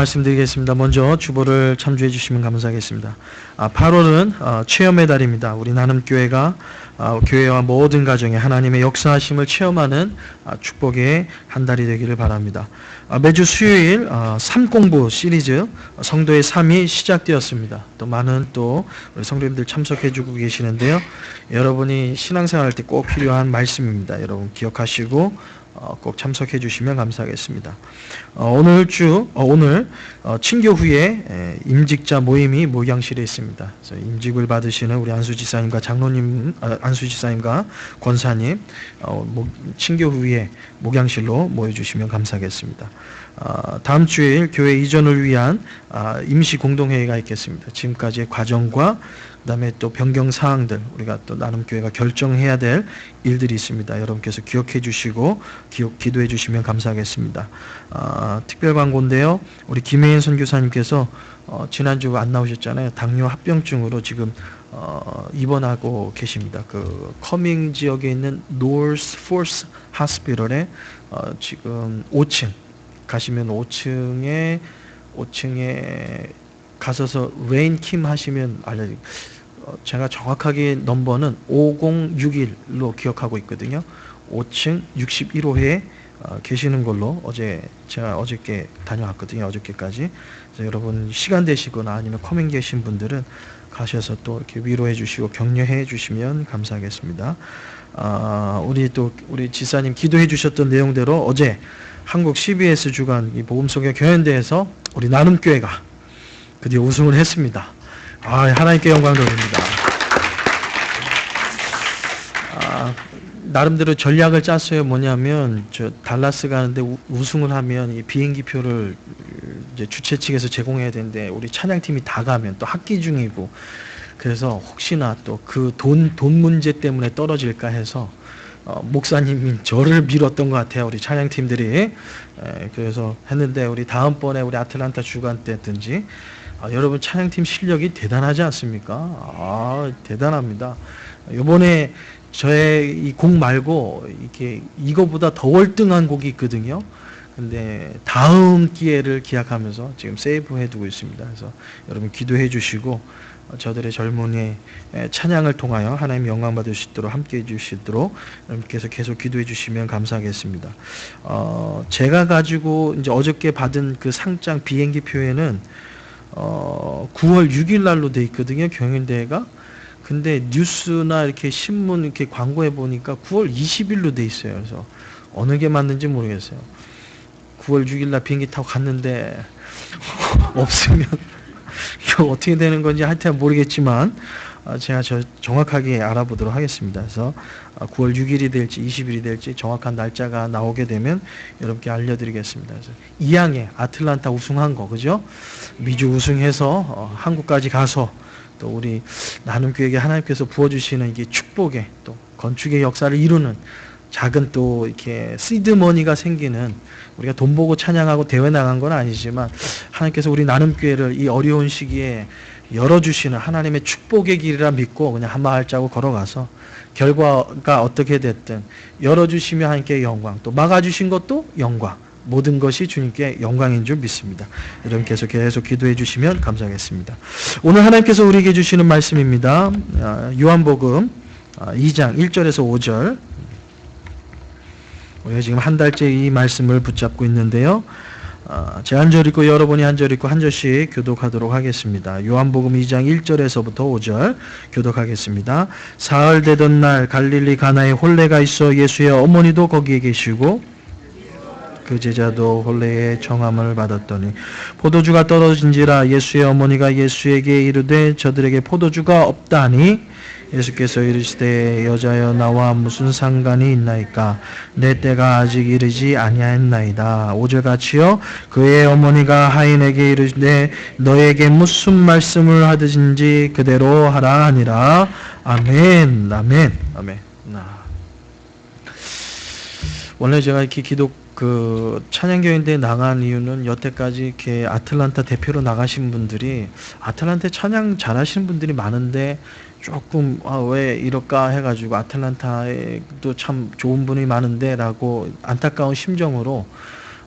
말씀드리겠습니다. 먼저 주보를 참조해 주시면 감사하겠습니다. 8월은 체험의 달입니다. 우리 나눔교회가 교회와 모든 가정에 하나님의 역사하심을 체험하는 축복의 한 달이 되기를 바랍니다. 매주 수요일 삶공부 시리즈 성도의 삶이 시작되었습니다. 또 많은 우리 성도님들 참석해 주고 계시는데요. 여러분이 신앙생활 할 때 꼭 필요한 말씀입니다. 여러분 기억하시고 꼭 참석해 주시면 감사하겠습니다. 오늘 친교 후에 임직자 모임이 목양실에 있습니다. 그래서 임직을 받으시는 우리 안수 지사님과 안수 지사님과 권사님 친교 후에 목양실로 모여주시면 감사하겠습니다. 다음 주일 교회 이전을 위한 임시 공동회의가 있겠습니다. 지금까지의 과정과 그다음에 또 변경 사항들 우리가 또 나눔교회가 결정해야 될 일들이 있습니다. 여러분께서 기억해 주시고 기도해 주시면 감사하겠습니다. 특별 광고인데요. 우리 김혜인 선교사님께서 지난주 안 나오셨잖아요. 당뇨 합병증으로 지금 입원하고 계십니다. 그 커밍 지역에 있는 노스 포스 하스피털에 지금 5층 가시면 5층에 가셔서 레인킴 하시면 제가 정확하게 넘버는 5061로 기억하고 있거든요. 5층 61호에 계시는 걸로 제가 어저께 다녀왔거든요. 어저께까지. 그래서 여러분 시간 되시거나 아니면 커밍 계신 분들은 가셔서 또 이렇게 위로해 주시고 격려해 주시면 감사하겠습니다. 우리 지사님 기도해 주셨던 내용대로 어제 한국 CBS 주간 이 복음성경 경연대회에서 우리 나눔교회가 드디어 우승을 했습니다. 하나님께 영광 돌립니다. 나름대로 전략을 짰어요. 뭐냐면 달라스 가는데 우승을 하면 이 비행기표를 이제 주최 측에서 제공해야 되는데 우리 찬양팀이 다 가면 또 학기 중이고 그래서 혹시나 또 그 돈 문제 때문에 떨어질까 해서 목사님이 저를 밀었던 것 같아요. 우리 찬양팀들이. 그래서 했는데 우리 다음번에 우리 아틀란타 주간 때든지 여러분 찬양팀 실력이 대단하지 않습니까? 대단합니다. 이번에 저의 이 곡 말고 이거보다 더 월등한 곡이 있거든요. 근데 다음 기회를 기약하면서 지금 세이브해 두고 있습니다. 그래서 여러분 기도해 주시고 저들의 젊은이의 찬양을 통하여 하나님 영광 받을 수 있도록 함께 해 주시도록 여러분께서 계속 기도해 주시면 감사하겠습니다. 제가 가지고 이제 어저께 받은 그 상장 비행기 표에는 9월 6일 날로 돼 있거든요. 경연대회가. 근데 뉴스나 이렇게 신문 이렇게 광고해 보니까 9월 20일로 돼 있어요. 그래서 어느 게 맞는지 모르겠어요. 9월 6일 날 비행기 타고 갔는데 없으면 이거 어떻게 되는 건지 하여튼 모르겠지만 제가 정확하게 알아보도록 하겠습니다. 그래서 9월 6일이 될지 20일이 될지 정확한 날짜가 나오게 되면 여러분께 알려드리겠습니다. 그래서 2항에 아틀란타 우승한 거 그죠? 미주 우승해서 한국까지 가서 또 우리 나눔교회에 하나님께서 부어주시는 이게 축복의 또 건축의 역사를 이루는 작은 또 이렇게 시드머니가 생기는 우리가 돈 보고 찬양하고 대회 나간 건 아니지만 하나님께서 우리 나눔교회를 이 어려운 시기에 열어주시는 하나님의 축복의 길이라 믿고 그냥 한 발자국 걸어가서 결과가 어떻게 됐든 열어주시며 하나님께 영광 또 막아주신 것도 영광 모든 것이 주님께 영광인 줄 믿습니다. 여러분께서 계속 기도해 주시면 감사하겠습니다. 오늘 하나님께서 우리에게 주시는 말씀입니다. 요한복음 2장 1절에서 5절 우리가 지금 한 달째 이 말씀을 붙잡고 있는데요. 제가 한 절 읽고 여러분이 한 절 읽고 한 절씩 교독하도록 하겠습니다. 요한복음 2장 1절에서부터 5절 교독하겠습니다. 사흘 되던 날 갈릴리 가나에 혼례가 있어 예수의 어머니도 거기에 계시고 그 제자도 혼례의 정함을 받았더니 포도주가 떨어진지라 예수의 어머니가 예수에게 이르되 저들에게 포도주가 없다니 예수께서 이르시되 여자여 나와 무슨 상관이 있나이까 내 때가 아직 이르지 아니하였나이다. 5절 같이요 그의 어머니가 하인에게 이르시되 너에게 무슨 말씀을 하든지 그대로 하라 하니라. 아멘. 아멘. 아멘. 원래 제가 이렇게 찬양교인대에 나간 이유는 여태까지 이렇게 아틀란타 대표로 나가신 분들이 아틀란타 찬양 잘하시는 분들이 많은데 조금 왜 이럴까 해가지고 아틀란타에도 참 좋은 분이 많은데 라고 안타까운 심정으로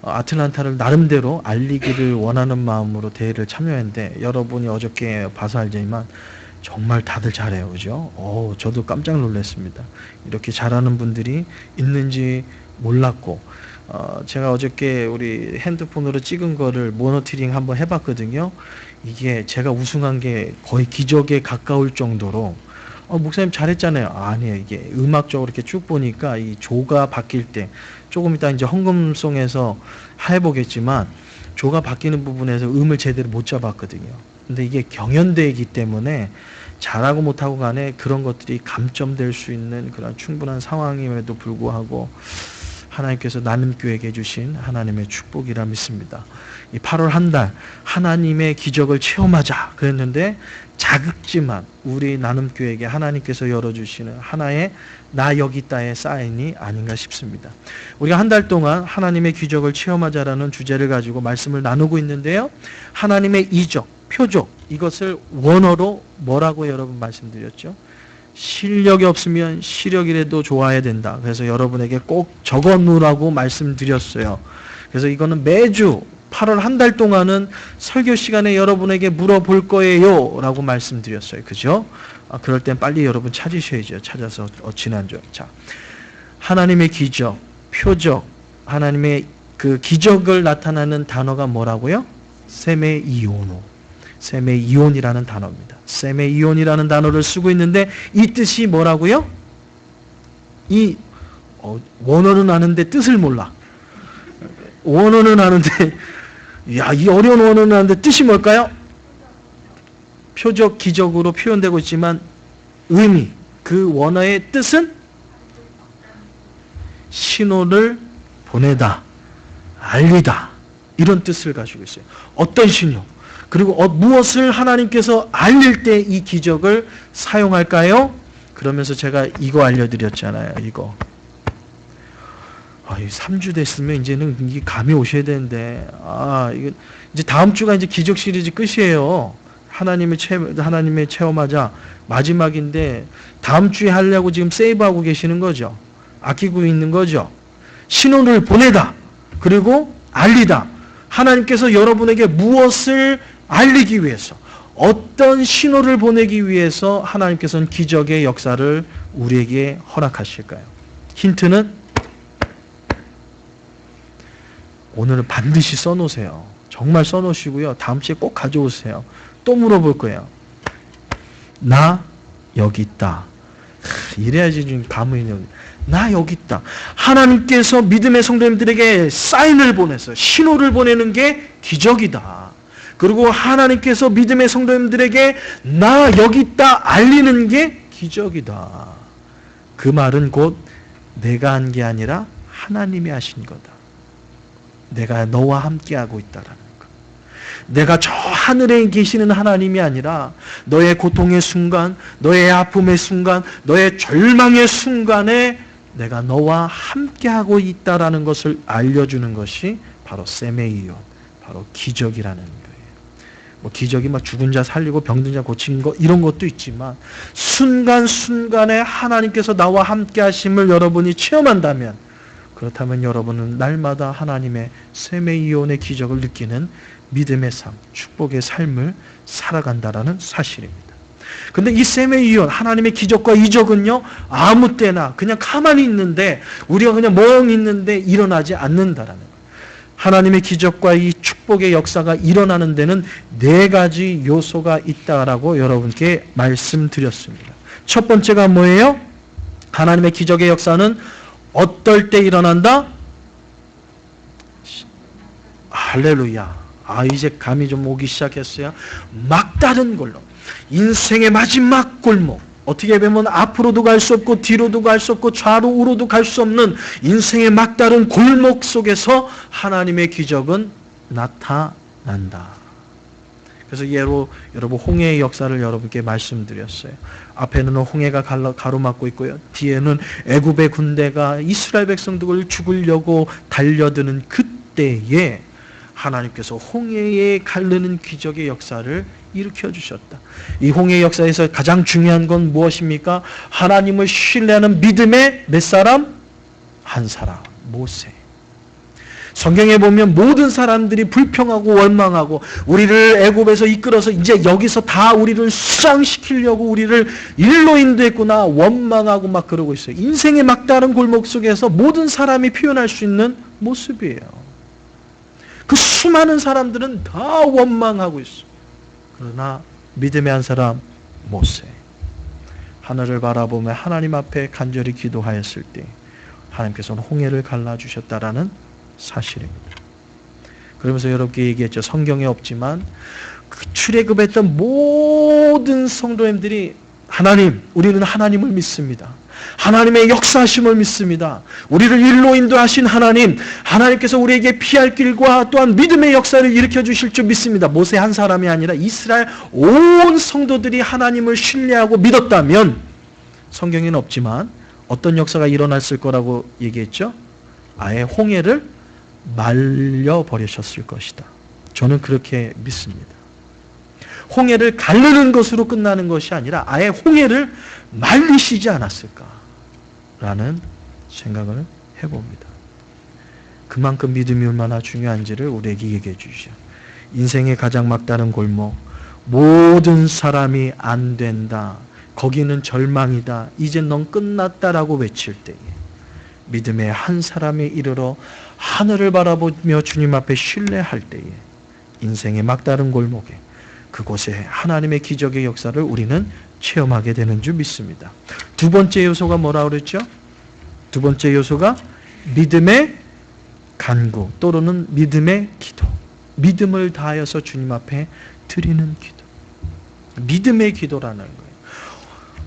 아틀란타를 나름대로 알리기를 원하는 마음으로 대회를 참여했는데 여러분이 어저께 봐서 알지만 정말 다들 잘해요. 그죠? 저도 깜짝 놀랐습니다. 이렇게 잘하는 분들이 있는지 몰랐고 제가 어저께 우리 핸드폰으로 찍은 거를 모니터링 한번 해봤거든요. 이게 제가 우승한 게 거의 기적에 가까울 정도로 목사님 잘했잖아요. 아니에요. 이게 음악적으로 이렇게 쭉 보니까 이 조가 바뀔 때 조금 이따 이제 헌금송에서 해보겠지만 조가 바뀌는 부분에서 음을 제대로 못 잡았거든요. 근데 이게 경연대회이기 때문에 잘하고 못하고 간에 그런 것들이 감점될 수 있는 그런 충분한 상황임에도 불구하고 하나님께서 나눔교회에게 주신 하나님의 축복이라 믿습니다. 이 8월 한 달 하나님의 기적을 체험하자 그랬는데 자극지만 우리 나눔교회에게 하나님께서 열어주시는 하나의 나 여기 있다의 사인이 아닌가 싶습니다. 우리가 한 달 동안 하나님의 기적을 체험하자라는 주제를 가지고 말씀을 나누고 있는데요. 하나님의 이적, 표적 이것을 원어로 뭐라고 여러분 말씀드렸죠? 실력이 없으면 시력이라도 좋아야 된다. 그래서 여러분에게 꼭 적어 놓으라고 말씀드렸어요. 그래서 이거는 매주 8월 한 달 동안은 설교 시간에 여러분에게 물어볼 거예요 라고 말씀드렸어요. 그죠? 그럴 땐 빨리 여러분 찾으셔야죠. 찾아서 지난주. 자, 하나님의 기적, 표적, 하나님의 그 기적을 나타나는 단어가 뭐라고요? 세메이오노. 세메이온이라는 단어입니다. 세메이온이라는 단어를 쓰고 있는데 이 뜻이 뭐라고요? 이 원어는 아는데 뜻을 몰라. 원어는 아는데 이 어려운 원어는 아는데 뜻이 뭘까요? 표적, 기적으로 표현되고 있지만 의미, 그 원어의 뜻은 신호를 보내다, 알리다 이런 뜻을 가지고 있어요. 어떤 신호? 그리고 무엇을 하나님께서 알릴 때 이 기적을 사용할까요? 그러면서 제가 이거 알려드렸잖아요. 이거. 3주 됐으면 이제는 이게 감이 오셔야 되는데, 이거 이제 다음 주가 이제 기적 시리즈 끝이에요. 하나님의 체험하자 마지막인데 다음 주에 하려고 지금 세이브하고 계시는 거죠. 아끼고 있는 거죠. 신호를 보내다. 그리고 알리다. 하나님께서 여러분에게 무엇을 알리기 위해서 어떤 신호를 보내기 위해서 하나님께서는 기적의 역사를 우리에게 허락하실까요? 힌트는 오늘은 반드시 써놓으세요. 정말 써놓으시고요. 다음 주에 꼭 가져오세요. 또 물어볼 거예요. 나 여기 있다. 이래야지 좀 감이 있는. 나 여기 있다. 하나님께서 믿음의 성도님들에게 사인을 보내서 신호를 보내는 게 기적이다. 그리고 하나님께서 믿음의 성도님들에게 나 여기 있다 알리는 게 기적이다. 그 말은 곧 내가 한 게 아니라 하나님이 하신 거다. 내가 너와 함께하고 있다라는 것. 내가 저 하늘에 계시는 하나님이 아니라 너의 고통의 순간, 너의 아픔의 순간, 너의 절망의 순간에 내가 너와 함께하고 있다라는 것을 알려주는 것이 바로 세메이온, 바로 기적이라는 거예요. 기적이 막 죽은 자 살리고 병든 자 고치는 거 이런 것도 있지만 순간순간에 하나님께서 나와 함께 하심을 여러분이 체험한다면 그렇다면 여러분은 날마다 하나님의 세메이온의 기적을 느끼는 믿음의 삶, 축복의 삶을 살아간다라는 사실입니다. 근데 이 세메이온, 하나님의 기적과 이적은요, 아무 때나 그냥 가만히 있는데, 우리가 그냥 멍 있는데 일어나지 않는다라는 거예요. 하나님의 기적과 이 축복의 역사가 일어나는 데는 4가지 요소가 있다라고 여러분께 말씀드렸습니다. 첫 번째가 뭐예요? 하나님의 기적의 역사는 어떨 때 일어난다? 할렐루야. 이제 감이 좀 오기 시작했어요. 막다른 걸로. 인생의 마지막 골목. 어떻게 보면 앞으로도 갈 수 없고 뒤로도 갈 수 없고 좌로 우로도 갈 수 없는 인생의 막다른 골목 속에서 하나님의 기적은 나타난다. 그래서 예로 여러분 홍해의 역사를 여러분께 말씀드렸어요. 앞에는 홍해가 가로막고 있고요. 뒤에는 애굽의 군대가 이스라엘 백성들을 죽이려고 달려드는 그때에 하나님께서 홍해에 가르는 기적의 역사를 일으켜 주셨다. 이 홍해의 역사에서 가장 중요한 건 무엇입니까? 하나님을 신뢰하는 믿음의 몇 사람? 한 사람, 모세. 성경에 보면 모든 사람들이 불평하고 원망하고 우리를 애굽에서 이끌어서 이제 여기서 다 우리를 수장시키려고 우리를 일로 인도했구나 원망하고 막 그러고 있어요. 인생의 막다른 골목 속에서 모든 사람이 표현할 수 있는 모습이에요. 그 수많은 사람들은 다 원망하고 있어요. 그러나 믿음의 한 사람 모세, 하늘을 바라보며 하나님 앞에 간절히 기도하였을 때 하나님께서는 홍해를 갈라주셨다라는 사실입니다. 그러면서 여러분께 얘기했죠. 성경에 없지만 그 출애굽했던 모든 성도님들이 하나님, 우리는 하나님을 믿습니다. 하나님의 역사하심을 믿습니다. 우리를 일로 인도하신 하나님, 하나님께서 우리에게 피할 길과 또한 믿음의 역사를 일으켜 주실 줄 믿습니다. 모세 한 사람이 아니라 이스라엘 온 성도들이 하나님을 신뢰하고 믿었다면 성경에는 없지만 어떤 역사가 일어났을 거라고 얘기했죠? 아예 홍해를 말려버리셨을 것이다. 저는 그렇게 믿습니다. 홍해를 가르는 것으로 끝나는 것이 아니라 아예 홍해를 말리시지 않았을까라는 생각을 해봅니다. 그만큼 믿음이 얼마나 중요한지를 우리에게 얘기해 주시죠. 인생의 가장 막다른 골목, 모든 사람이 안 된다, 거기는 절망이다, 이제 넌 끝났다라고 외칠 때에 믿음의 한 사람이 이르러 하늘을 바라보며 주님 앞에 신뢰할 때에 인생의 막다른 골목에 그곳에 하나님의 기적의 역사를 우리는 체험하게 되는 줄 믿습니다. 두 번째 요소가 뭐라고 그랬죠? 두 번째 요소가 믿음의 간구 또는 믿음의 기도. 믿음을 다하여서 주님 앞에 드리는 기도. 믿음의 기도라는 거예요.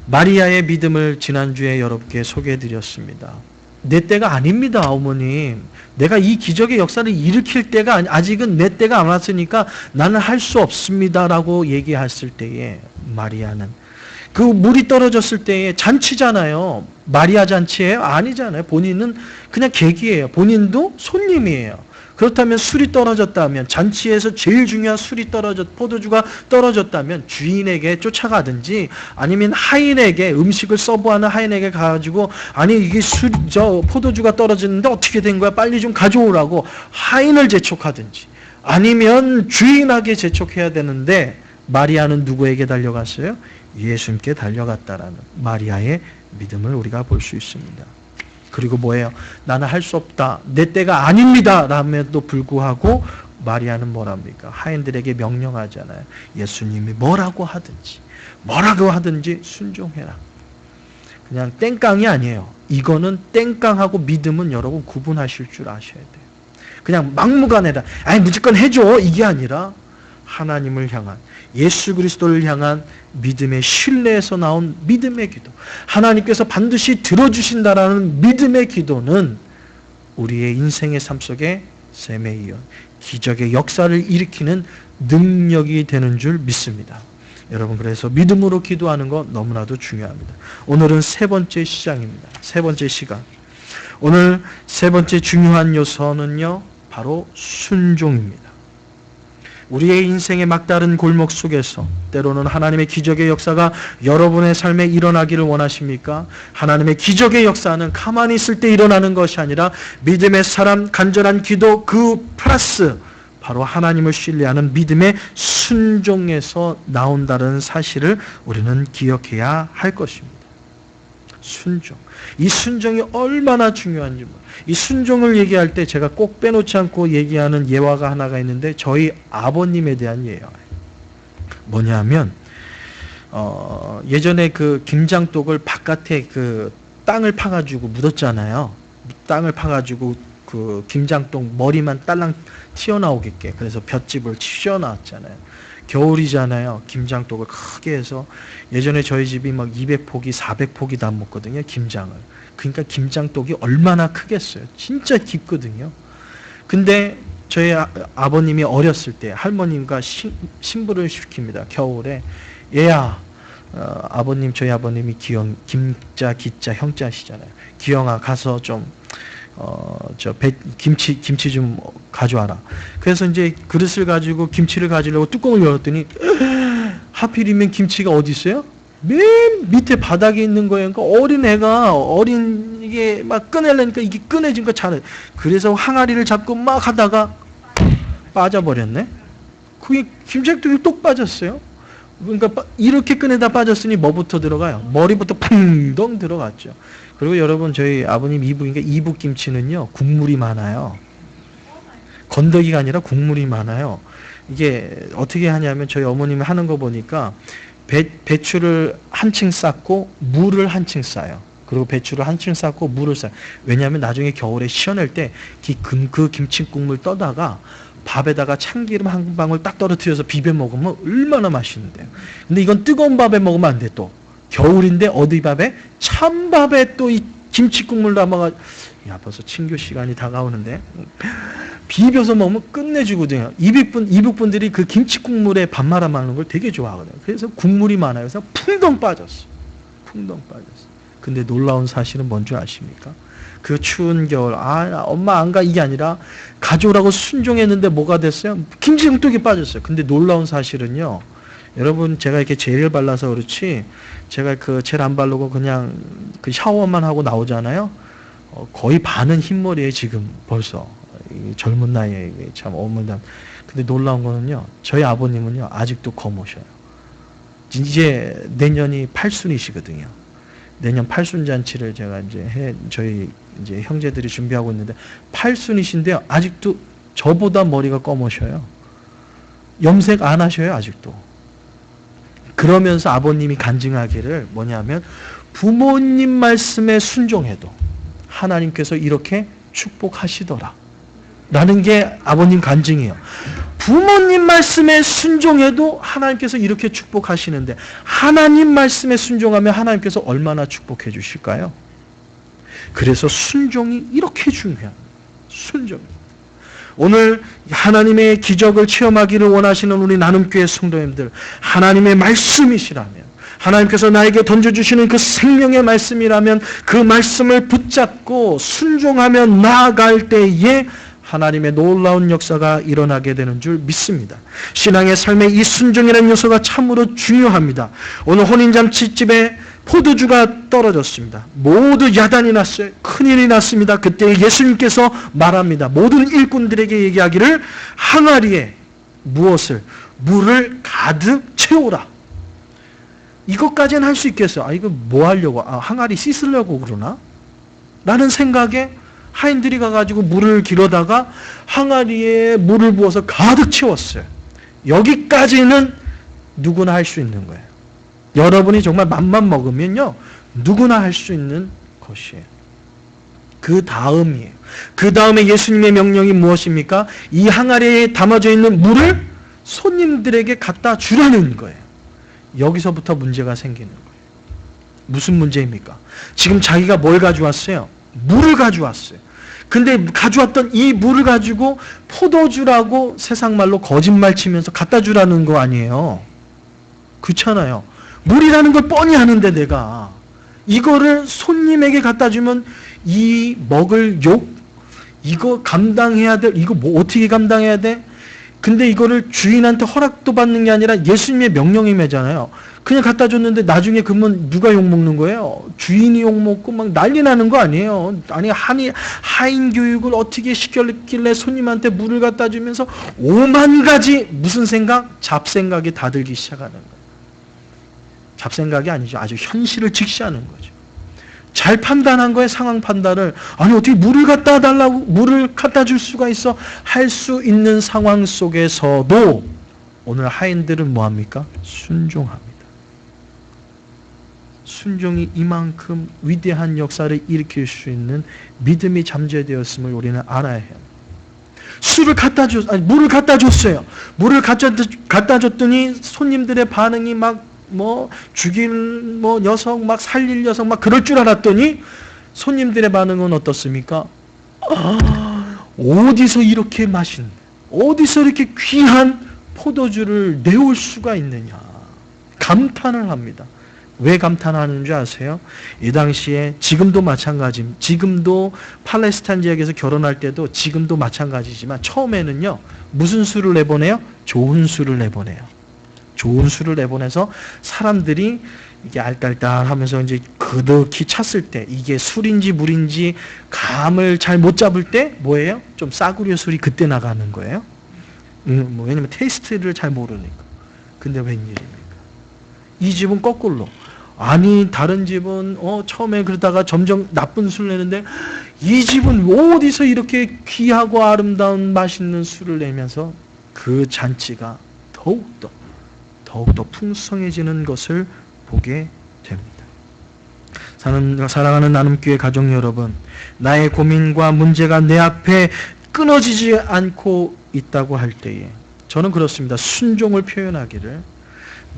마리아의 믿음을 지난주에 여러분께 소개해드렸습니다. 내 때가 아닙니다, 어머님. 내가 이 기적의 역사를 일으킬 때가 아직은 내 때가 안 왔으니까 나는 할 수 없습니다라고 얘기했을 때에 마리아는 그 물이 떨어졌을 때에 잔치잖아요. 마리아 잔치예요? 아니잖아요. 본인은 그냥 객이에요. 본인도 손님이에요. 그렇다면 술이 떨어졌다면, 잔치에서 제일 중요한 술이 포도주가 떨어졌다면 주인에게 쫓아가든지 아니면 하인에게, 음식을 서브하는 하인에게 가가지고 아니 이게 포도주가 떨어졌는데 어떻게 된 거야? 빨리 좀 가져오라고 하인을 재촉하든지 아니면 주인에게 재촉해야 되는데 마리아는 누구에게 달려갔어요? 예수님께 달려갔다라는 마리아의 믿음을 우리가 볼 수 있습니다. 그리고 뭐예요? 나는 할 수 없다. 내 때가 아닙니다. 라면도 불구하고 마리아는 뭐랍니까? 하인들에게 명령하잖아요. 예수님이 뭐라고 하든지 순종해라. 그냥 땡깡이 아니에요. 이거는 땡깡하고 믿음은 여러분 구분하실 줄 아셔야 돼요. 그냥 막무가내다. 아니 무조건 해줘. 이게 아니라 하나님을 향한, 예수 그리스도를 향한 믿음의 신뢰에서 나온 믿음의 기도, 하나님께서 반드시 들어주신다라는 믿음의 기도는 우리의 인생의 삶 속에 셈에 이어 기적의 역사를 일으키는 능력이 되는 줄 믿습니다. 여러분, 그래서 믿음으로 기도하는 것 너무나도 중요합니다. 오늘은 세 번째 시장입니다. 세 번째 시간. 오늘 세 번째 중요한 요소는요, 바로 순종입니다. 우리의 인생의 막다른 골목 속에서 때로는 하나님의 기적의 역사가 여러분의 삶에 일어나기를 원하십니까? 하나님의 기적의 역사는 가만히 있을 때 일어나는 것이 아니라 믿음의 사람, 간절한 기도, 그 플러스 바로 하나님을 신뢰하는 믿음의 순종에서 나온다는 사실을 우리는 기억해야 할 것입니다. 순종. 이 순종이 얼마나 중요한지, 이 순종을 얘기할 때 제가 꼭 빼놓지 않고 얘기하는 예화가 하나가 있는데 저희 아버님에 대한 예화예요. 뭐냐면 예전에 그 김장독을 바깥에 그 땅을 파가지고 묻었잖아요. 땅을 파가지고 그 김장독 머리만 딸랑 튀어나오게끔, 그래서 볏짚을 튀어나왔잖아요. 겨울이잖아요. 김장독을 크게 해서, 예전에 저희 집이 막 200포기, 400포기 다 먹거든요, 김장을. 그러니까 김장독이 얼마나 크겠어요. 진짜 깊거든요. 근데 저희 아버님이 어렸을 때 할머님과 신부를 시킵니다. 겨울에. 얘야, 아버님, 저희 아버님이 김자, 기자, 형자시잖아요. 기영아, 가서 좀 김치 좀 가져와라. 그래서 이제 그릇을 가지고 김치를 가지려고 뚜껑을 열었더니 하필이면 김치가 어디 있어요? 맨 밑에 바닥에 있는 거예요. 그러니까 어린 애가 이게 막 꺼내려니까 이게 꺼내진 거 잘해. 그래서 항아리를 잡고 막 하다가 빠져버렸네. 그게 김책뚝이 똑 빠졌어요. 그러니까 이렇게 꺼내다 빠졌으니 뭐부터 들어가요? 머리부터 풍덩 들어갔죠. 그리고 여러분 저희 아버님 이북 김치는요 국물이 많아요. 건더기가 아니라 국물이 많아요. 이게 어떻게 하냐면 저희 어머님이 하는 거 보니까 배추를 한층 쌓고 물을 한층 쌓아요. 그리고 배추를 한층 쌓고 물을 쌓아요. 왜냐하면 나중에 겨울에 시원할 때 그 김치국물 떠다가 밥에다가 참기름 한 방울 딱 떨어뜨려서 비벼 먹으면 얼마나 맛있는데요. 근데 이건 뜨거운 밥에 먹으면 안 돼. 또 겨울인데 어디 밥에? 찬밥에 또 이 김치국물 담아가. 야, 벌써 친교 시간이 다가오는데 비벼서 먹으면 끝내주거든요. 이북분들이 그 김치국물에 밥 말아 먹는 걸 되게 좋아하거든요. 그래서 국물이 많아요. 그래서 풍덩 빠졌어. 풍덩 빠졌어. 근데 놀라운 사실은 뭔 줄 아십니까? 그 추운 겨울, 엄마 안 가, 이게 아니라 가져오라고 순종했는데 뭐가 됐어요? 김치국떡이 빠졌어요. 근데 놀라운 사실은요, 여러분 제가 이렇게 젤을 발라서 그렇지, 제가 그 젤 안 바르고 그냥 그 샤워만 하고 나오잖아요. 거의 반은 흰머리에 지금 벌써 젊은 나이에 참 어머나. 근데 놀라운 거는요, 저희 아버님은요 아직도 검으셔요. 이제 내년이 팔순이시거든요. 내년 팔순잔치를 제가 이제 저희 이제 형제들이 준비하고 있는데 팔순이신데요 아직도 저보다 머리가 검으셔요. 염색 안 하셔요 아직도. 그러면서 아버님이 간증하기를 뭐냐면 부모님 말씀에 순종해도 하나님께서 이렇게 축복하시더라 라는 게 아버님 간증이에요. 부모님 말씀에 순종해도 하나님께서 이렇게 축복하시는데 하나님 말씀에 순종하면 하나님께서 얼마나 축복해 주실까요? 그래서 순종이 이렇게 중요합니다. 순종. 오늘 하나님의 기적을 체험하기를 원하시는 우리 나눔교회 성도님들, 하나님의 말씀이시라면, 하나님께서 나에게 던져주시는 그 생명의 말씀이라면 그 말씀을 붙잡고 순종하며 나아갈 때에 하나님의 놀라운 역사가 일어나게 되는 줄 믿습니다. 신앙의 삶에 이 순종이라는 요소가 참으로 중요합니다. 오늘 혼인잔치집에 포도주가 떨어졌습니다. 모두 야단이 났어요. 큰일이 났습니다. 그때 예수님께서 말합니다. 모든 일꾼들에게 얘기하기를 항아리에 물을 가득 채우라. 이것까지는 할 수 있겠어요. 이거 뭐 하려고? 항아리 씻으려고 그러나? 라는 생각에 하인들이 가가지고 물을 길어다가 항아리에 물을 부어서 가득 채웠어요. 여기까지는 누구나 할 수 있는 거예요. 여러분이 정말 맘만 먹으면요 누구나 할 수 있는 것이에요. 그 다음이에요. 그 다음에 예수님의 명령이 무엇입니까? 이 항아리에 담아져 있는 물을 손님들에게 갖다 주라는 거예요. 여기서부터 문제가 생기는 거예요. 무슨 문제입니까? 지금 자기가 뭘 가져왔어요? 물을 가져왔어요. 근데 가져왔던 이 물을 가지고 포도주라고 세상말로 거짓말 치면서 갖다 주라는 거 아니에요. 그렇잖아요. 물이라는 걸 뻔히 아는데 내가 이거를 손님에게 갖다 주면 이 먹을 욕, 이거 감당해야 돼. 이거 뭐 어떻게 감당해야 돼? 근데 이거를 주인한테 허락도 받는 게 아니라 예수님의 명령임이잖아요. 그냥 갖다 줬는데 나중에 그러면 누가 욕먹는 거예요? 주인이 욕먹고 막 난리 나는 거 아니에요. 아니 하인 교육을 어떻게 시켰길래 손님한테 물을 갖다 주면서 5만 가지 무슨 생각? 잡생각이 다 들기 시작하는 거예요. 잡생각이 아니죠. 아주 현실을 직시하는 거죠. 잘 판단한 거에 상황 판단을 아니 어떻게 물을 갖다 달라고 물을 갖다 줄 수가 있어? 할 수 있는 상황 속에서도 오늘 하인들은 뭐합니까? 순종합니다. 순종이 이만큼 위대한 역사를 일으킬 수 있는 믿음이 잠재되었음을 우리는 알아야 해요. 물을 갖다 줬어요. 물을 갖다 줬더니 손님들의 반응이 막 죽일 녀석, 막 살릴 녀석, 막 그럴 줄 알았더니 손님들의 반응은 어떻습니까? 어디서 이렇게 어디서 이렇게 귀한 포도주를 내올 수가 있느냐. 감탄을 합니다. 왜 감탄하는 줄 아세요? 이 당시에 지금도 지금도 팔레스타인 지역에서 결혼할 때도 지금도 마찬가지지만 처음에는요 무슨 술을 내보내요? 좋은 술을 내보내요. 좋은 술을 내보내서 사람들이 이게 알딸딸하면서 이제 그득히 찼을 때 이게 술인지 물인지 감을 잘 못 잡을 때 뭐예요? 좀 싸구려 술이 그때 나가는 거예요. 왜냐면 테이스트를 잘 모르니까. 근데 웬일입니까? 이 집은 거꾸로. 아니 다른 집은 처음에 그러다가 점점 나쁜 술 내는데 이 집은 어디서 이렇게 귀하고 아름다운 맛있는 술을 내면서 그 잔치가 더욱더 풍성해지는 것을 보게 됩니다. 사랑하는 나눔교회 가족 여러분, 나의 고민과 문제가 내 앞에 끊어지지 않고 있다고 할 때에 저는 그렇습니다. 순종을 표현하기를,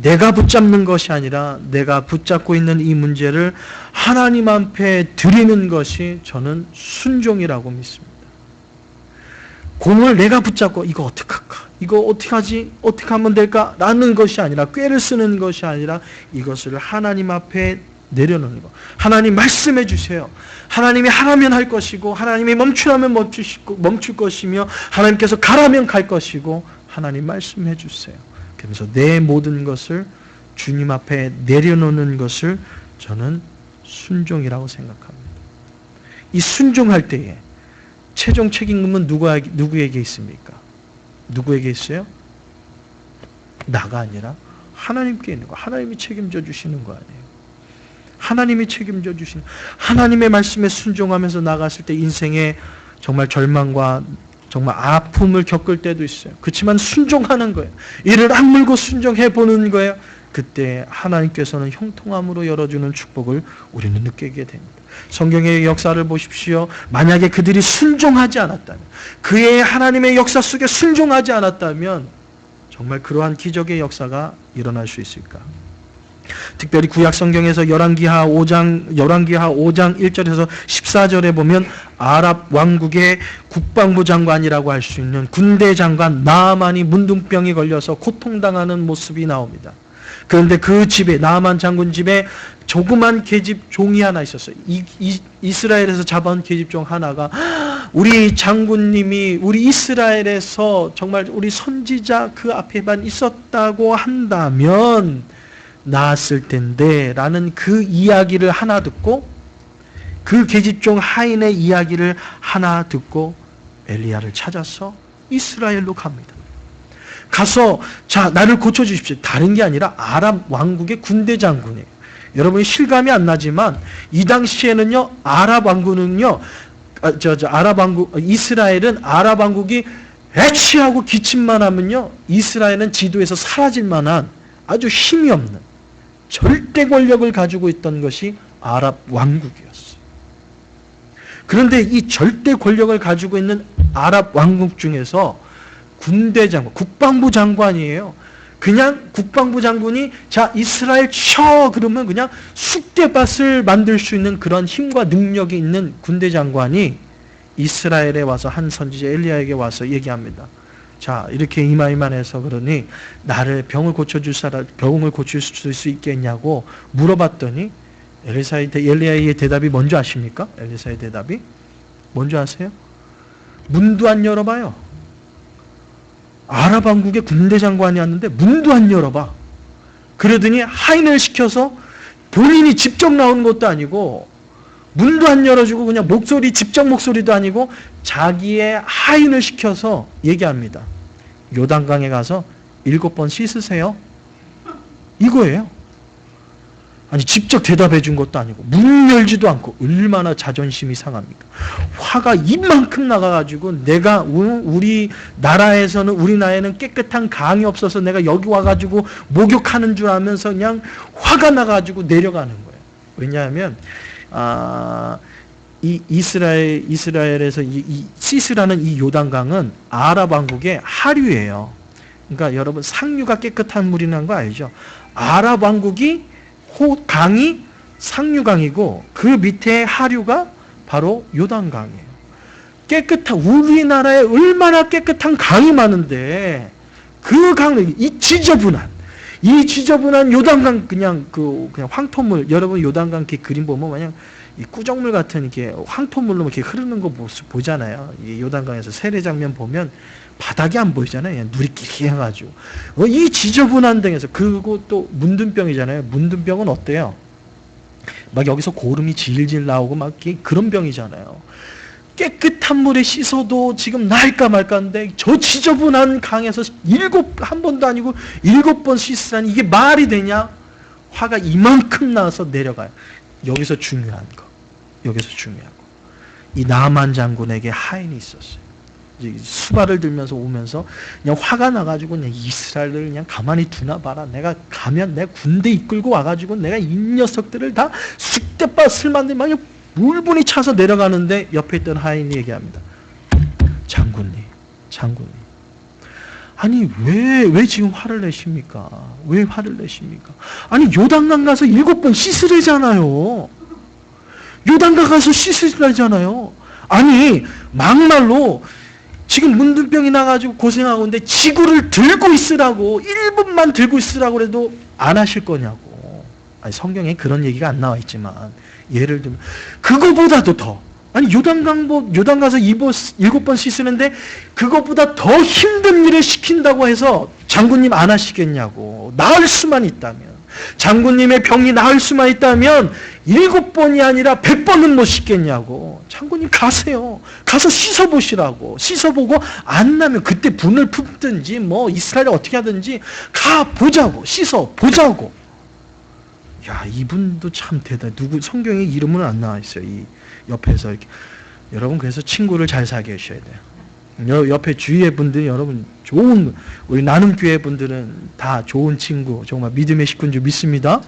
내가 붙잡는 것이 아니라 내가 붙잡고 있는 이 문제를 하나님 앞에 드리는 것이 저는 순종이라고 믿습니다. 공을 내가 붙잡고 이거 어떡할까? 이거 어떻게 하지? 어떻게 하면 될까? 라는 것이 아니라, 꾀를 쓰는 것이 아니라 이것을 하나님 앞에 내려놓는 것. 하나님 말씀해 주세요. 하나님이 하라면 할 것이고, 하나님이 멈추라면 멈출 것이며, 하나님께서 가라면 갈 것이고, 하나님 말씀해 주세요. 그러면서 내 모든 것을 주님 앞에 내려놓는 것을 저는 순종이라고 생각합니다. 이 순종할 때에 최종 책임은 누구에게 있습니까? 누구에게 있어요? 나가 아니라 하나님께 있는 거. 하나님이 책임져 주시는 거 아니에요. 하나님이 책임져 주시는, 하나님의 말씀에 순종하면서 나갔을 때 인생에 정말 절망과 정말 아픔을 겪을 때도 있어요. 그렇지만 순종하는 거예요. 이를 악물고 순종해 보는 거예요. 그때 하나님께서는 형통함으로 열어주는 축복을 우리는 느끼게 됩니다. 성경의 역사를 보십시오. 만약에 그들이 순종하지 않았다면, 그의 하나님의 역사 속에 순종하지 않았다면 정말 그러한 기적의 역사가 일어날 수 있을까? 특별히 구약 성경에서 열왕기하 5장 1절에서 14절에 보면 아랍 왕국의 국방부 장관이라고 할 수 있는 군대 장관 나아만이 문둥병이 걸려서 고통당하는 모습이 나옵니다. 그런데 그 집에, 나아만 장군 집에 조그만 계집 종이 하나 있었어요. 이스라엘에서 잡아온 계집 종 하나가, 우리 장군님이 우리 이스라엘에서 정말 우리 선지자 그 앞에만 있었다고 한다면 나았을 텐데 라는 그 이야기를 하나 듣고, 그 계집종 하인의 이야기를 하나 듣고 엘리야를 찾아서 이스라엘로 갑니다. 가서 자, 나를 고쳐주십시오. 다른 게 아니라 아랍 왕국의 군대 장군이에요. 여러분이 실감이 안 나지만 이 당시에는요, 아랍 왕국은요, 아랍 왕국, 이스라엘은 아랍 왕국이 애취하고 기침만 하면요, 이스라엘은 지도에서 사라질 만한 아주 힘이 없는 절대 권력을 가지고 있던 것이 아랍 왕국이었어요. 그런데 이 절대 권력을 가지고 있는 아랍 왕국 중에서 군대 장관, 국방부 장관이에요. 그냥 국방부 장군이 자, 이스라엘 쳐 그러면 그냥 쑥대밭을 만들 수 있는 그런 힘과 능력이 있는 군대 장관이 이스라엘에 와서 한 선지자 엘리야에게 와서 얘기합니다. 자, 이렇게 이만해서 그러니 나를 병을 고칠 수 있겠냐고 물어봤더니 엘리야의 대답이 뭔지 아십니까? 엘리사의 대답이 뭔지 아세요? 문도 안 열어봐요. 아랍 왕국의 군대 장관이었는데 문도 안 열어봐. 그러더니 하인을 시켜서 본인이 직접 나오는 것도 아니고, 문도 안 열어주고 그냥 직접 목소리도 아니고 자기의 하인을 시켜서 얘기합니다. 요단강에 가서 7번 씻으세요. 이거예요. 아니, 직접 대답해 준 것도 아니고 문 열지도 않고. 얼마나 자존심이 상합니까? 화가 이만큼 나가가지고, 내가 우리 나라에서는, 우리 나라에는 깨끗한 강이 없어서 내가 여기 와가지고 목욕하는 줄 알면서 그냥 화가 나가지고 내려가는 거예요. 왜냐하면 이 이스라엘에서 이 시스라는 이 요단강은 아랍 왕국의 하류예요. 그러니까 여러분, 상류가 깨끗한 물이 난 거 알죠? 아랍 왕국이 강이 상류강이고 그 밑에 하류가 바로 요단강이에요. 우리나라에 얼마나 깨끗한 강이 많은데 그 강을, 이 지저분한, 이 지저분한 요단강 그냥 황토물, 여러분 요단강 이렇게 그림 보면 그냥 이 꾸정물 같은 이렇게 황토물로 이렇게 흐르는 거 모습 보잖아요. 이 요단강에서 세례 장면 보면 바닥이 안 보이잖아요. 그냥 누리끼리 해가지고 이 지저분한 등에서, 그리고 또 문둥병이잖아요. 문둥병은 어때요? 막 여기서 고름이 질질 나오고 막 그런 병이잖아요. 깨끗한 물에 씻어도 지금 나을까 말까인데 저 지저분한 강에서 한 번도 아니고 7번 씻으라니 이게 말이 되냐? 화가 이만큼 나서 내려가요. 여기서 중요한 거. 여기서 중요한 거. 이 나만 장군에게 하인이 있었어요. 수발을 들면서 오면서 그냥 화가 나가지고 그냥 이스라엘을 그냥 가만히 두나 봐라. 내가 가면 내 군대 이끌고 와가지고 내가 이 녀석들을 다 쑥대밭을 만들면 그냥 물분이 차서 내려가는데 옆에 있던 하인이 얘기합니다. 장군님. 아니 왜 지금 화를 내십니까? 왜 화를 내십니까? 아니 요단강 가서 7번 씻으래잖아요. 요단강 가서 씻으래잖아요. 아니 막말로 지금 문둥병이 나가지고 고생하고 있는데 지구를 들고 있으라고 1분만 들고 있으라고 해도 안 하실 거냐고. 아니 성경에 그런 얘기가 안 나와 있지만 예를 들면 그거보다도 더, 아니 요단 가서 7번 씻으는데 그거보다 더 힘든 일을 시킨다고 해서 장군님 안 하시겠냐고. 나을 수만 있다면, 장군님의 병이 나을 수만 있다면 7번이 아니라 100번은 못 씻겠냐고. 장군님 가세요. 가서 씻어보시라고. 씻어보고 안 나면 그때 분을 품든지 뭐 이스라엘을 어떻게 하든지 가보자고. 씻어보자고. 야, 이분도 참 대단해. 성경에 이름은 안 나와 있어요. 이 옆에서 이렇게. 여러분 그래서 친구를 잘 사귀셔야 돼요. 옆에 주위의 분들이 여러분 우리 나눔교회 분들은 다 좋은 친구, 정말 믿음의 식구인 줄 믿습니다.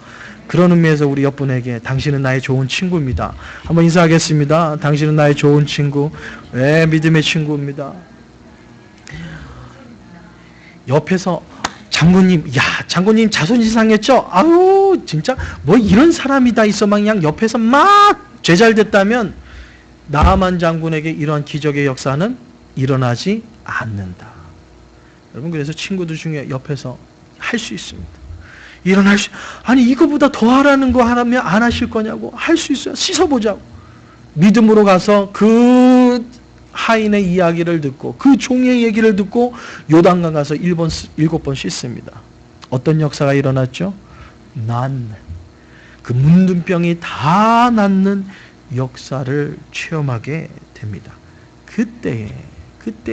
그런 의미에서 우리 옆분에게 당신은 나의 좋은 친구입니다. 한번 인사하겠습니다. 당신은 나의 좋은 친구. 네, 믿음의 친구입니다. 옆에서 장군님 자존심 상했죠? 아유, 진짜 뭐 이런 사람이 다 있어. 막 그냥 옆에서 막 죄 잘 됐다면 나아만 장군에게 이러한 기적의 역사는 일어나지 않는다. 여러분 그래서 친구들 중에 옆에서 할 수 있습니다. 아니 이거보다 더 하라는 거 하라면 안 하실 거냐고. 할 수 있어요. 씻어보자고. 믿음으로 가서 그 하인의 이야기를 듣고 그 종의 얘기를 듣고 요단강 가서 7번 씻습니다. 어떤 역사가 일어났죠? 그 문둥병이 다 낫는 역사를 체험하게 됩니다. 그때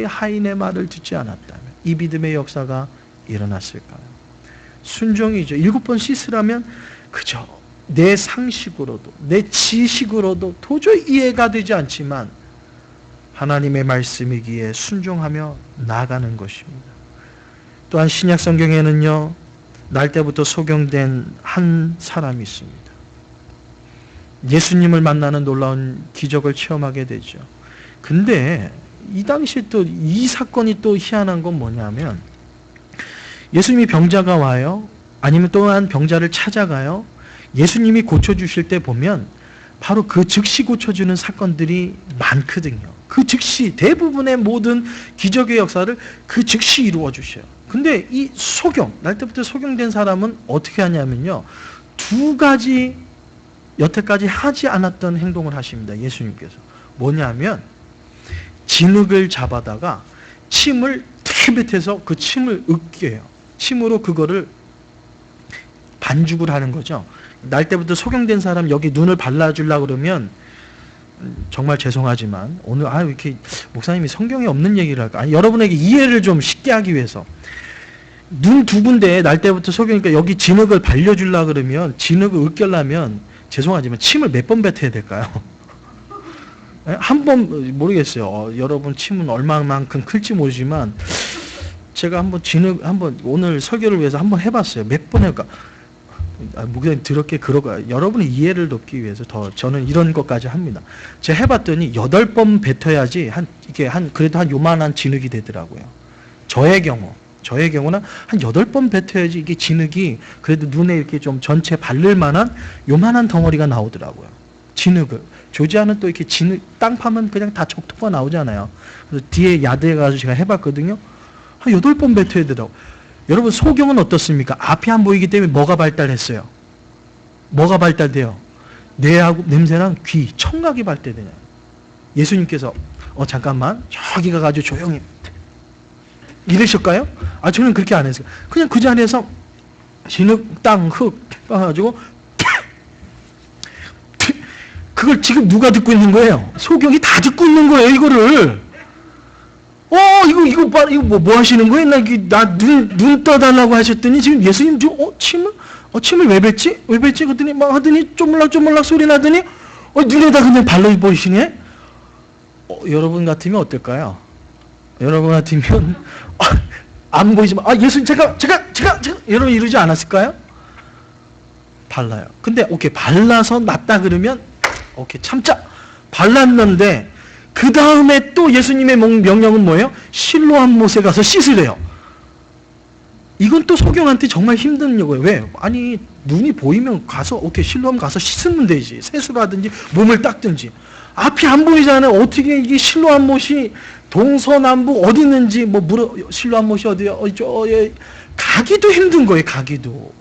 하인의 말을 듣지 않았다면 이 믿음의 역사가 일어났을까요? 순종이죠. 7번 씻으라면 그저 내 상식으로도 내 지식으로도 도저히 이해가 되지 않지만 하나님의 말씀이기에 순종하며 나아가는 것입니다. 또한 신약 성경에는요, 날 때부터 소경된 한 사람이 있습니다. 예수님을 만나는 놀라운 기적을 체험하게 되죠. 근데 이 당시에 또 이 사건이 또 희한한 건 뭐냐면, 예수님이 병자가 와요. 아니면 또한 병자를 찾아가요. 예수님이 고쳐주실 때 보면 바로 그 즉시 고쳐주는 사건들이 많거든요. 그 즉시 대부분의 모든 기적의 역사를 그 즉시 이루어 주셔요. 근데 이 날 때부터 소경된 사람은 어떻게 하냐면요, 2가지 여태까지 하지 않았던 행동을 하십니다. 예수님께서. 뭐냐면 진흙을 잡아다가 침을 뱉어서 그 침을 으깨요. 침으로 그거를 반죽을 하는 거죠. 날 때부터 소경된 사람 여기 눈을 발라주려고 그러면 정말 죄송하지만 오늘 이렇게 목사님이 성경에 없는 얘기를 할까? 아니, 여러분에게 이해를 좀 쉽게 하기 위해서 눈 2군데에 날 때부터 소경이니까 여기 진흙을 발려주려고 그러면 진흙을 으깨려면 죄송하지만 침을 몇 번 뱉어야 될까요? 한 번 모르겠어요. 여러분 침은 얼마만큼 클지 모르지만 제가 한번 오늘 설교를 위해서 한번 해봤어요. 몇 번 할까? 목사님 더럽게 그러고 여러분의 이해를 돕기 위해서 저는 이런 것까지 합니다. 제가 해봤더니 8번 뱉어야지 그래도 한 요만한 진흙이 되더라고요. 저의 경우는 한 8번 뱉어야지 이게 진흙이 그래도 눈에 이렇게 좀 전체 바를 만한 요만한 덩어리가 나오더라고요. 진흙을. 조지아는 또 이렇게 땅 파면 그냥 다 적토가 나오잖아요. 그래서 뒤에 야드에 가서 제가 해봤거든요. 한 8번 뱉어야 되더라고요. 여러분 소경은 어떻습니까? 앞이 안 보이기 때문에 뭐가 발달했어요? 뭐가 발달돼요? 뇌하고 냄새랑 귀, 청각이 발달되냐. 예수님께서 잠깐만 저기 가가지고 조용히 이러실까요? 저는 그렇게 안 했어요. 그냥 그 자리에서 진흙, 땅, 흙 가지고 그걸 지금 누가 듣고 있는 거예요? 소경이 다 듣고 있는 거예요, 이거를. 이거 봐, 이거 뭐 하시는 거예요? 눈 떠달라고 하셨더니 지금 예수님 침을 왜 뱉지? 왜 뱉지? 그랬더니 막 하더니 쪼물락 소리 나더니 눈에다 그냥 발로 보이시네? 여러분 같으면 어떨까요? 여러분 같으면 안 보이지만 예수님 제가 여러분 이러지 않았을까요? 발라요. 근데 오케이 발라서 낫다 그러면 오케이 참자. 발랐는데 그 다음에 또 예수님의 명령은 뭐예요? 실로암 못에 가서 씻으래요. 이건 또 소경한테 정말 힘든 거예요. 왜? 아니 눈이 보이면 가서 오케이 실로암 가서 씻으면 되지. 세수를 하든지 몸을 닦든지. 앞이 안 보이잖아요. 어떻게 이게 실로암 못이 동서남북 어디 있는지 실로암 못이 어디야? 가기도 힘든 거예요. 가기도.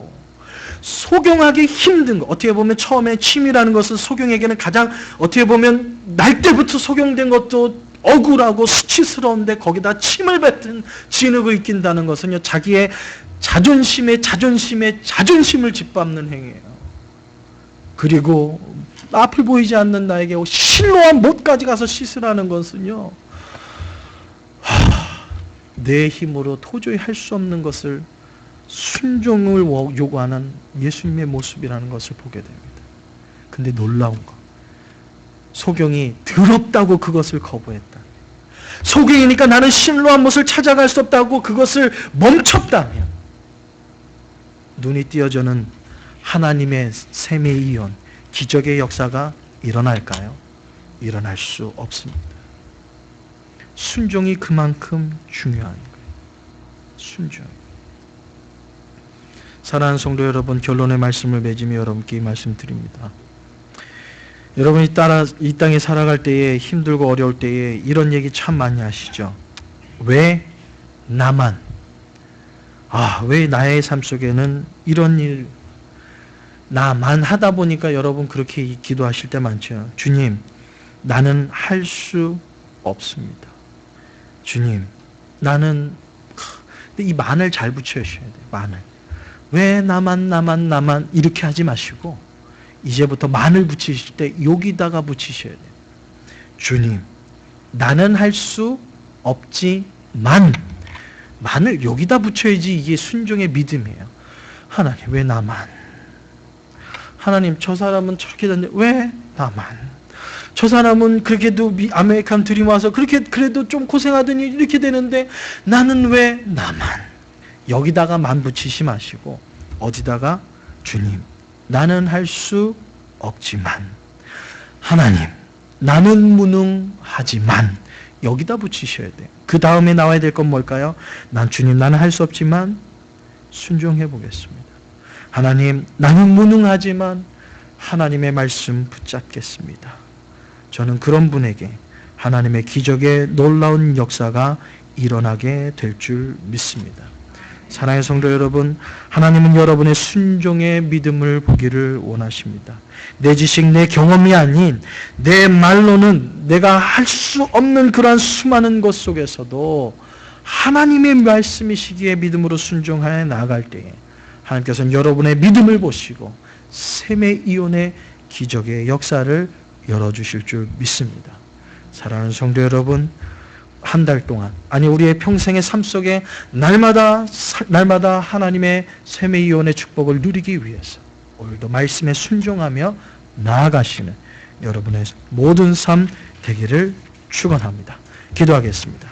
소경하기 힘든 거. 어떻게 보면 처음에 침이라는 것은 소경에게는 가장 어떻게 보면 날 때부터 소경된 것도 억울하고 수치스러운데 거기다 침을 뱉은 진흙을 끼친다는 것은요 자기의 자존심을 짓밟는 행위예요. 그리고 앞을 보이지 않는 나에게 실로암 못까지 가서 씻으라는 것은요 내 힘으로 도저히 할 수 없는 것을 순종을 요구하는 예수님의 모습이라는 것을 보게 됩니다. 근데 놀라운 거 소경이 더럽다고 그것을 거부했다. 소경이니까 나는 실로암 못을 찾아갈 수 없다고 그것을 멈췄다면 눈이 띄어주는 하나님의 셈의 이혼 기적의 역사가 일어날까요? 일어날 수 없습니다. 순종이 그만큼 중요한 거예요. 순종. 사랑하는 성도 여러분, 결론의 말씀을 맺으며 여러분께 이 말씀 드립니다. 여러분이 이 땅에 살아갈 때에 힘들고 어려울 때에 이런 얘기 참 많이 하시죠. 왜 나만? 왜 나의 삶 속에는 이런 일 나만 하다 보니까 여러분 그렇게 기도하실 때 많죠. 주님, 나는 할 수 없습니다. 주님, 나는 이 만을 잘 붙여주셔야 돼요. 만을. 왜 나만 이렇게 하지 마시고 이제부터 만을 붙이실 때 여기다가 붙이셔야 돼요. 주님, 나는 할 수 없지만 만을 여기다 붙여야지 이게 순종의 믿음이에요. 하나님, 왜 나만? 하나님, 저 사람은 저렇게 됐는데 왜 나만? 저 사람은 그렇게도 아메리칸 드림 와서 그래도 좀 고생하더니 이렇게 되는데 나는 왜 나만? 여기다가 만 붙이지 마시고 어디다가 주님, 나는 할 수 없지만 하나님, 나는 무능하지만 여기다 붙이셔야 돼요. 그 다음에 나와야 될 건 뭘까요? 주님, 나는 할 수 없지만 순종해 보겠습니다. 하나님, 나는 무능하지만 하나님의 말씀 붙잡겠습니다. 저는 그런 분에게 하나님의 기적의 놀라운 역사가 일어나게 될 줄 믿습니다. 사랑하는 성도 여러분, 하나님은 여러분의 순종의 믿음을 보기를 원하십니다. 내 지식, 내 경험이 아닌 내 말로는 내가 할 수 없는 그러한 수많은 것 속에서도 하나님의 말씀이시기에 믿음으로 순종하여 나아갈 때에 하나님께서는 여러분의 믿음을 보시고 셈의 이혼의 기적의 역사를 열어주실 줄 믿습니다. 사랑하는 성도 여러분, 한 달 동안 우리의 평생의 삶 속에 날마다 하나님의 셈의 이혼의 축복을 누리기 위해서 오늘도 말씀에 순종하며 나아가시는 여러분의 모든 삶 되기를 축원합니다. 기도하겠습니다.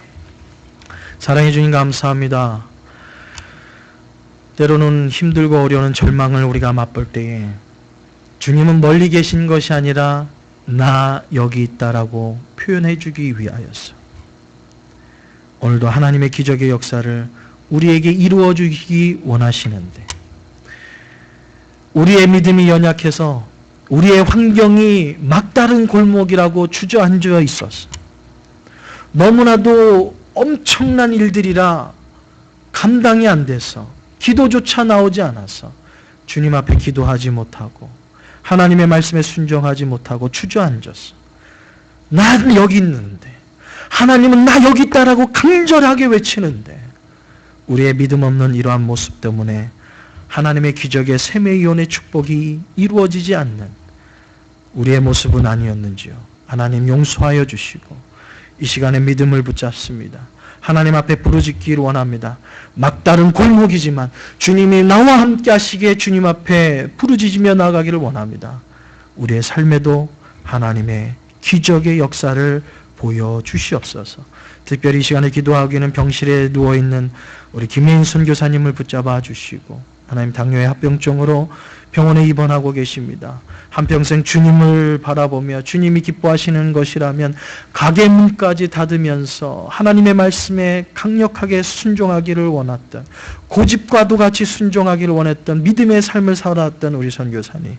사랑해 주님 감사합니다. 때로는 힘들고 어려운 절망을 우리가 맛볼 때에 주님은 멀리 계신 것이 아니라 나 여기 있다라고 표현해 주기 위하여서 오늘도 하나님의 기적의 역사를 우리에게 이루어 주기 원하시는데 우리의 믿음이 연약해서 우리의 환경이 막다른 골목이라고 주저앉아 있었어. 너무나도 엄청난 일들이라 감당이 안 돼서 기도조차 나오지 않아서 주님 앞에 기도하지 못하고 하나님의 말씀에 순종하지 못하고 주저앉았어. 난 여기 있는데 하나님은 나 여기 있다라고 간절하게 외치는데 우리의 믿음 없는 이러한 모습 때문에 하나님의 기적의 세매이온의 축복이 이루어지지 않는 우리의 모습은 아니었는지요. 하나님 용서하여 주시고 이 시간에 믿음을 붙잡습니다. 하나님 앞에 부르짖기를 원합니다. 막다른 골목이지만 주님이 나와 함께 하시기에 주님 앞에 부르짖으며 나아가기를 원합니다. 우리의 삶에도 하나님의 기적의 역사를 보여주시옵소서. 특별히 이 시간에 기도하기는 병실에 누워있는 우리 김혜인 선교사님을 붙잡아 주시고 하나님 당뇨의 합병증으로 병원에 입원하고 계십니다. 한평생 주님을 바라보며 주님이 기뻐하시는 것이라면 가게 문까지 닫으면서 하나님의 말씀에 강력하게 순종하기를 원했던 고집과도 같이 순종하기를 원했던 믿음의 삶을 살아왔던 우리 선교사님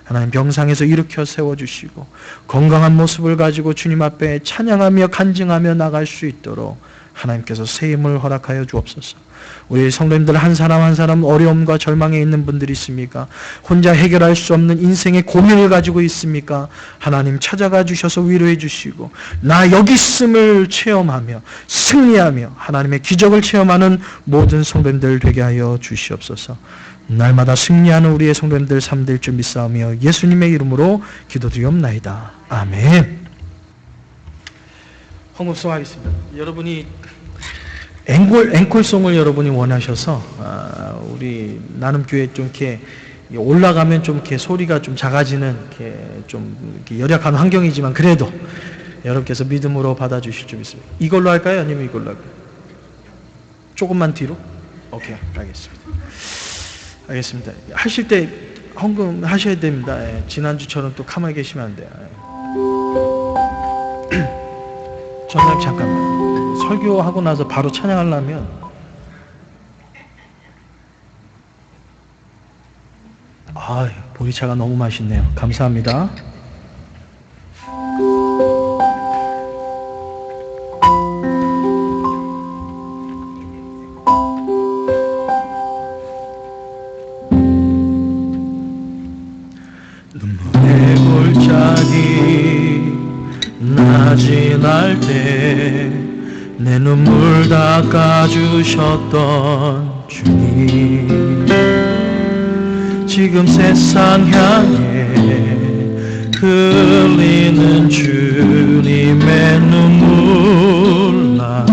하나님 병상에서 일으켜 세워주시고 건강한 모습을 가지고 주님 앞에 찬양하며 간증하며 나갈 수 있도록 하나님께서 새 힘을 허락하여 주옵소서. 우리 성도님들 한 사람 한 사람 어려움과 절망에 있는 분들이 있습니까? 혼자 해결할 수 없는 인생의 고민을 가지고 있습니까? 하나님 찾아가 주셔서 위로해 주시고 나 여기 있음을 체험하며 승리하며 하나님의 기적을 체험하는 모든 성도님들 되게 하여 주시옵소서. 날마다 승리하는 우리의 성도님들 삶 될 줄 믿사오며 예수님의 이름으로 기도드리옵나이다. 아멘. 헌금송 하겠습니다. 여러분이 앵콜송을 여러분이 원하셔서 우리 나눔교회 좀 이렇게 올라가면 좀 이렇게 소리가 좀 작아지는 이렇게 열악한 환경이지만 그래도 여러분께서 믿음으로 받아주실 줄 믿습니다. 이걸로 할까요? 아니면 이걸로 할까요? 조금만 뒤로? 오케이, 알겠습니다. 하실 때 헌금 하셔야 됩니다. 지난주처럼 또 가만히 계시면 안 돼요. 전화님 잠깐만. 설교하고 나서 바로 찬양하려면 보리차가 너무 맛있네요. 감사합니다. 눈물의 골짜기 나지 날 때 내 눈물 닦아주셨던 주님 지금 세상 향해 흘리는 주님의 눈물 나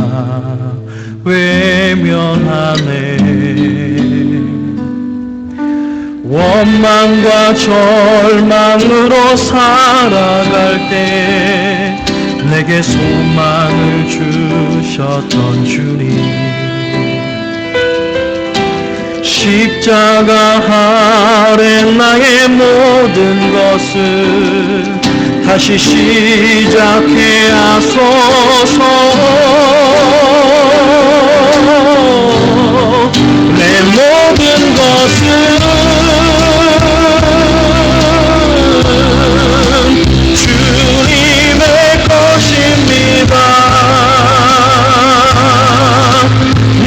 외면하네. 원망과 절망으로 살아갈 때 내게 소망을 주셨던 주님 십자가 아래 나의 모든 것을 다시 시작해 하소서. 내 모든 것은 주님의 것입니다.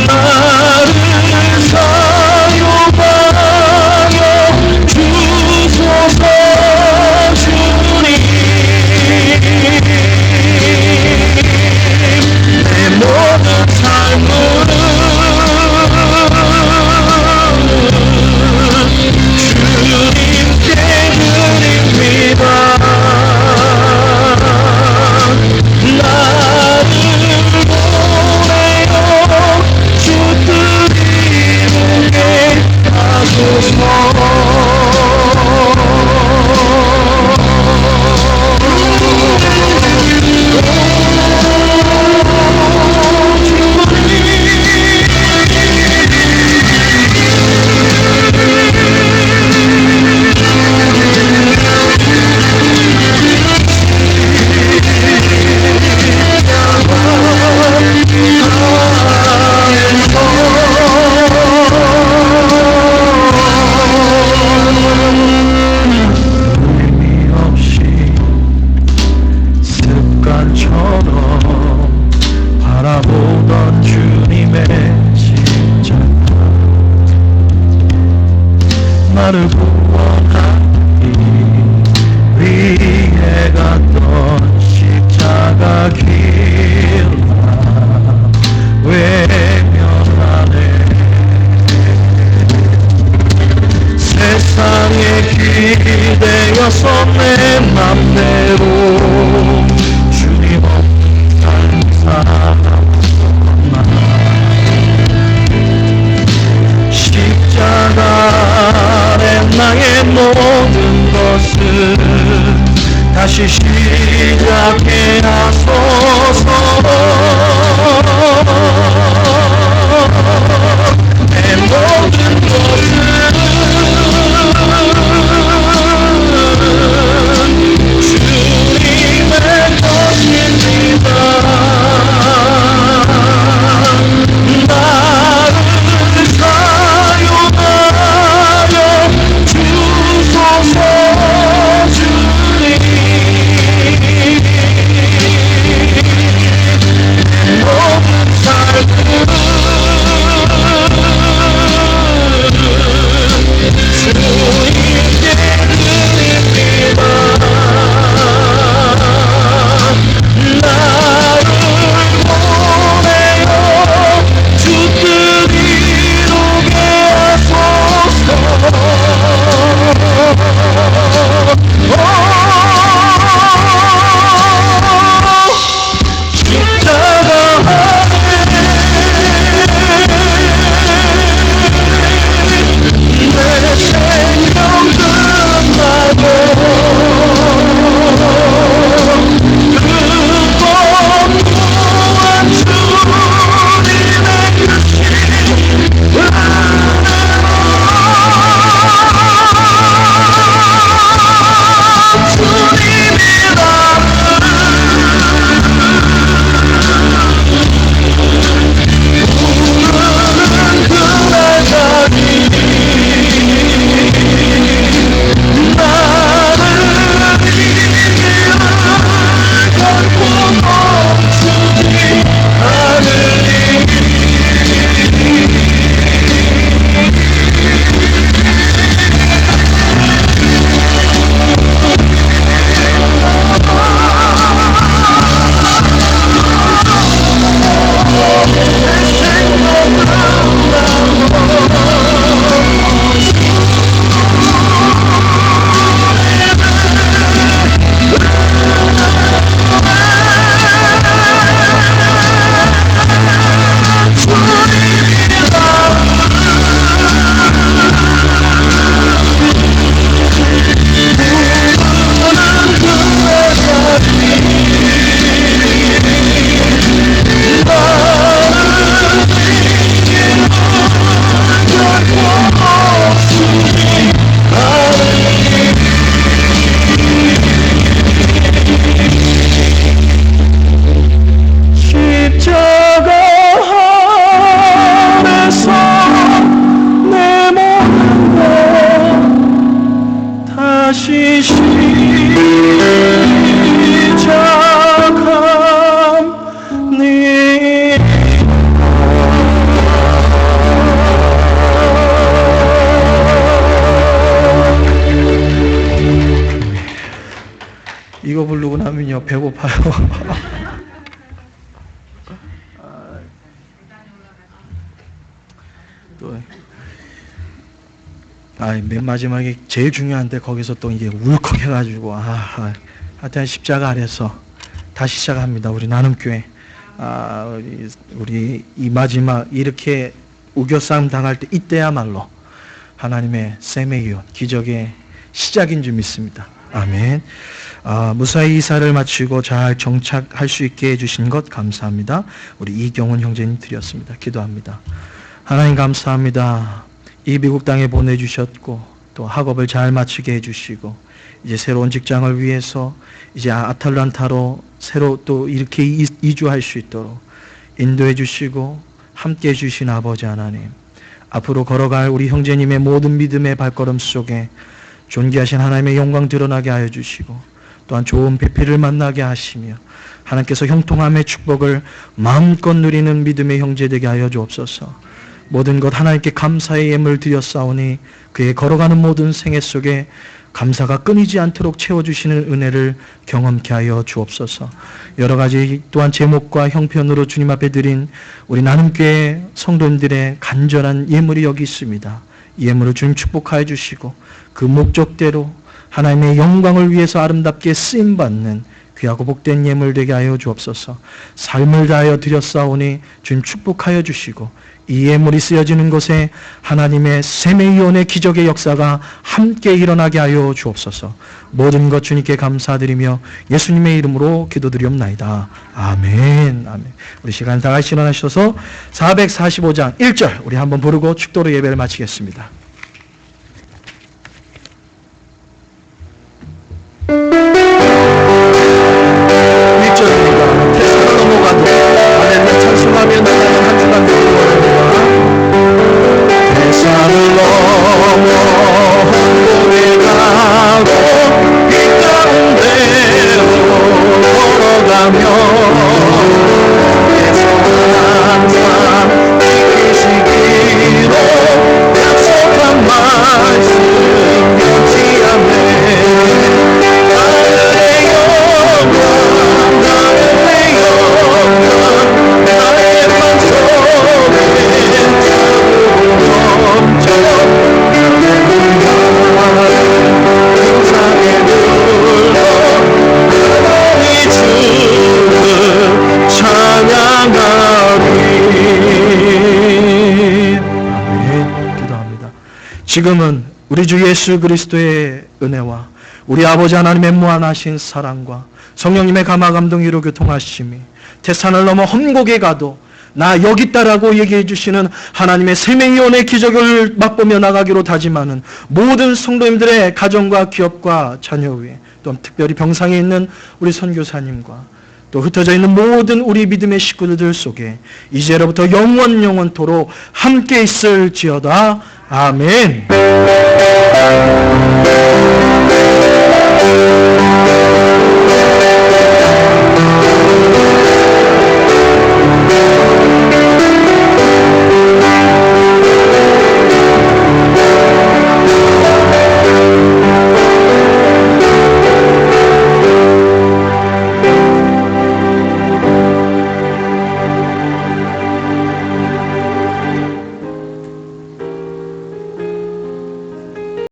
나를 사용하여 주소서. 주님 내 모든 삶을 나를 구원하기 위해 갔던 십자가 길라 외면하네. 세상에 기대어서 내 맘대로 주님 없는 삶 살았구나. 십자가 아래 나의 모든 것을 다시 시작해 하소서. 내 모든 것을 주님의 것입니다. 나를 사용하여 주소서. 주님 모든 삶을 주님께 드립니다. 나를 보내어 주 뜻 이루게 하소서. 십자가 아래 내 생명 끝나고 다시 시작합니다. 이거 부르고 나면요 배고파요. 또 맨 마지막에 제일 중요한데 거기서 또 이게 울컥해가지고 하여튼 십자가 아래서 다시 시작합니다. 우리 나눔교회 우리 이 마지막 이렇게 우겨싸움 당할 때 이때야말로 하나님의 셈의 기원 기적의 시작인 줄 믿습니다. 아멘. 무사히 이사를 마치고 잘 정착할 수 있게 해주신 것 감사합니다. 우리 이경훈 형제님 드렸습니다. 기도합니다. 하나님 감사합니다. 이 미국 땅에 보내주셨고 또 학업을 잘 마치게 해주시고 이제 새로운 직장을 위해서 이제 아틀란타로 새로 또 이렇게 이주할 수 있도록 인도해 주시고 함께 해주신 아버지 하나님, 앞으로 걸어갈 우리 형제님의 모든 믿음의 발걸음 속에 존귀하신 하나님의 영광 드러나게 하여 주시고 또한 좋은 배필을 만나게 하시며 하나님께서 형통함의 축복을 마음껏 누리는 믿음의 형제 되게 하여 주옵소서. 모든 것 하나님께 감사의 예물 드렸사오니 그의 걸어가는 모든 생애 속에 감사가 끊이지 않도록 채워주시는 은혜를 경험케 하여 주옵소서. 여러 가지 또한 제목과 형편으로 주님 앞에 드린 우리 나눔교회 성도님들의 간절한 예물이 여기 있습니다. 예물을 주님 축복하여 주시고 그 목적대로 하나님의 영광을 위해서 아름답게 쓰임받는 귀하고 복된 예물 되게 하여 주옵소서. 삶을 다하여 드렸사오니 주님 축복하여 주시고 이 예물이 쓰여지는 곳에 하나님의 세매이온의 기적의 역사가 함께 일어나게 하여 주옵소서. 모든 것 주님께 감사드리며 예수님의 이름으로 기도드리옵나이다. 아멘. 아멘. 우리 시간 다 같이 일어나셔서 445장 1절 우리 한번 부르고 축도로 예배를 마치겠습니다. 태산을 넘어가도 하나님을 찬송하며 나가는 한 주간 되기를 원합니다. 태산을 넘어 한국에 가고 이 가운데로 걸어가며 태산을 항상 지키시기로 약속한 말씀 잊지 않네. 지금은 우리 주 예수 그리스도의 은혜와 우리 아버지 하나님의 무한하신 사랑과 성령님의 감화 감동 위로 교통하심이 태산을 넘어 험곡에 가도 나 여기 있다라고 얘기해 주시는 하나님의 세매이온의 기적을 맛보며 나가기로 다짐하는 모든 성도님들의 가정과 기업과 자녀 위에 또 특별히 병상에 있는 우리 선교사님과 또 흩어져 있는 모든 우리 믿음의 식구들 속에 이제로부터 영원토록 함께 있을지어다. 아멘.